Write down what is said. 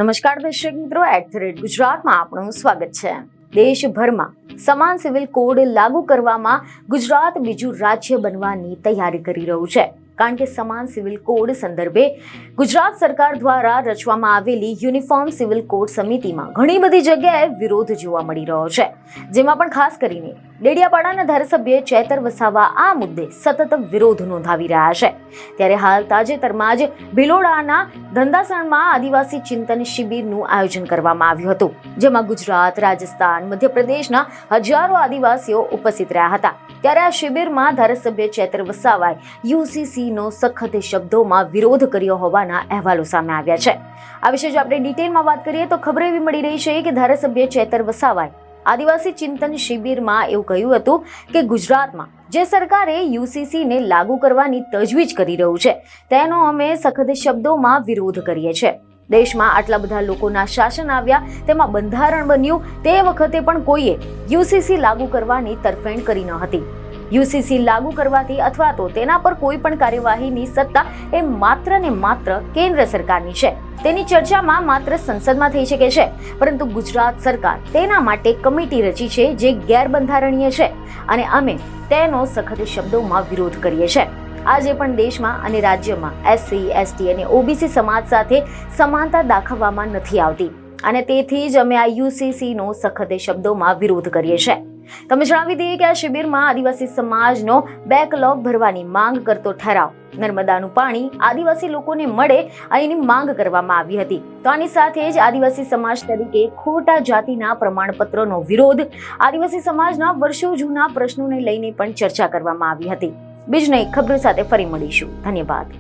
નમસ્કાર દર્શક મિત્રો, @ગુજરાતમાં આપનું સ્વાગત છે। દેશભરમાં સમાન સિવિલ કોડ લાગુ કરવામાં ગુજરાત બીજું રાજ્ય બનવાની તૈયારી કરી રહ્યું છે, કારણ કે સમાન સિવિલ કોડ સંદર્ભે ગુજરાત સરકાર દ્વારા રચવામાં આવેલી યુનિફોર્મ સિવિલ કોડ સમિતિમાં ઘણી બધી જગ્યાએ વિરોધ જોવા મળી રહ્યો છે, જેમાં પણ ખાસ કરીને ડેડિયાપાડાના ધારાસભ્ય ચેતર વસાવા આ મુદ્દે સતત વિરોધ નોંધાવી રહ્યા છે। ત્યારે હાલ તાજેતરમાં જ ભિલોડાના ધંધાસણમાં આદિવાસી ચિંતન શિબિરનું આયોજન કરવામાં આવ્યું હતું, જેમાં ગુજરાત, રાજસ્થાન, મધ્યપ્રદેશના હજારો આદિવાસીઓ ઉપસ્થિત રહ્યા હતા। ત્યારે આ શિબિરમાં ધારાસભ્ય ચેતર વસાવાએ યુસીસીનો સખત શબ્દોમાં વિરોધ કર્યો હોવાના અહેવાલો સામે આવ્યા છે। આ વિશે જો આપણે ડિટેલમાં વાત કરીએ તો ખબર એવી મળી રહી છે કે ધારાસભ્ય ચેતર વસાવાએ આદિવાસી ચિંતન શિબિરમાં એવું કહ્યું હતું કે ગુજરાતમાં જે સરકારે યુસીસીને લાગુ કરવાની તજવીજ કરી રહ્યું છે તેનો અમે સખત શબ્દોમાં વિરોધ કરીએ છીએ। દેશમાં આટલા બધા લોકોના શાસન આવ્યા, તેમાં બંધારણ બન્યું, તે વખતે પણ કોઈએ યુસીસી લાગુ કરવાની તરફેણ કરી ન હતી। યુસીસી લાગુ કરવાથી અથવા તો તેના પર કોઈ પણ કાર્યવાહીની સત્તા એ માત્ર ને માત્ર કેન્દ્ર સરકારની છે। તેની ચર્ચામાં માત્ર સંસદમાં થઈ શકે છે, પરંતુ ગુજરાત સરકાર તેના માટે કમિટી રચી છે જે ગેરબંધારણીય છે અને અમે તેનો સખત શબ્દોમાં વિરોધ કરીએ છીએ। આજે પણ દેશમાં અને રાજ્યમાં એસસી, એસટી અને ઓબીસી સમાજ સાથે સમાનતા દાખવવામાં નથી આવતી અને તેથી જ અમે આ યુસીસીનો સખત શબ્દોમાં વિરોધ કરીએ છીએ। તમે જણાવી દઈએ કે આ શિબિરમાં આદિવાસી સમાજનો બેકલોગ ભરવાની માંગ કરતો ઠરાવ, નર્મદાનું પાણી આદિવાસી લોકોને મળે અહીંની માંગ કરવામાં આવી હતી। તો આની સાથે જ આદિવાસી સમાજ તરીકે ખોટા જાતિના પ્રમાણપત્રનો વિરોધ, આદિવાસી સમાજના વર્ષો જૂના પ્રશ્નોને લઈને પણ ચર્ચા કરવામાં આવી હતી। બીજી નઈ ખબરો સાથે ફરી મળીશું। ધન્યવાદ।